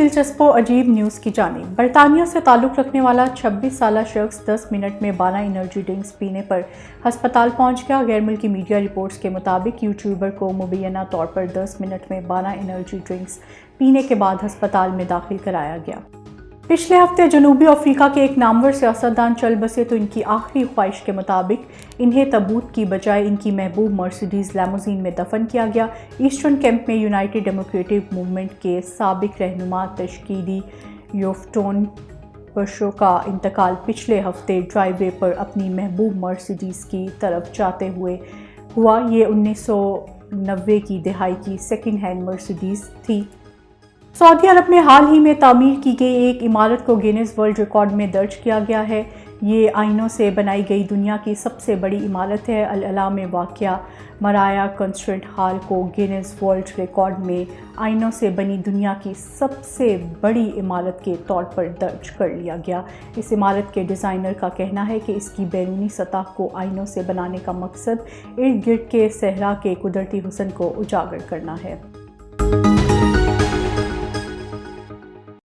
दिलचस्प और अजीब न्यूज़ की जानिब। बरतानिया से ताल्लुक़ रखने वाला 26 साला शख्स 10 मिनट में 12 एनर्जी ड्रिंक्स पीने पर हस्पताल पहुंच गया। गैर मुल्की मीडिया रिपोर्ट्स के मुताबिक यूट्यूबर को मुबैना तौर पर 10 मिनट में 12 एनर्जी ड्रिंक्स पीने के बाद हस्पताल में दाखिल कराया गया। पिछले हफ्ते जनूबी अफ्रीका के एक नामवर सियासतदान चल बसे तो इनकी आखिरी ख्वाहिश के मुताबिक इन्हें तबूत की बजाय इनकी महबूब मर्सिडीज़ लैमोजीन में दफन किया गया। ईस्टर्न कैंप में यूनाइटेड डेमोक्रेटिक मूवमेंट के साबिक रहनुमा तशकीली योफ्टोन बशो का इंतकाल पिछले हफ्ते ड्राइववे पर अपनी महबूब मर्सिडीज़ की तरफ जाते हुए हुआ। ये 1990 की दहाई की सेकेंड हैंड मर्सिडीज़ थी। सऊदी अरब में हाल ही में तामीर की गई एक इमारत को गिनीज वर्ल्ड रिकॉर्ड में दर्ज किया गया है। ये आइनों से बनाई गई दुनिया की सबसे बड़ी इमारत है। अल अला में वाक़या मराया कंसर्ट हॉल को गिनीज वर्ल्ड रिकॉर्ड में आइनों से बनी दुनिया की सबसे बड़ी इमारत के तौर पर दर्ज कर लिया गया। इस इमारत के डिज़ाइनर का कहना है कि इसकी बैरूनी सतह को आइनों से बनाने का मकसद इर्द गिर्द के सहरा के कुदरती हुस्न को उजागर करना है।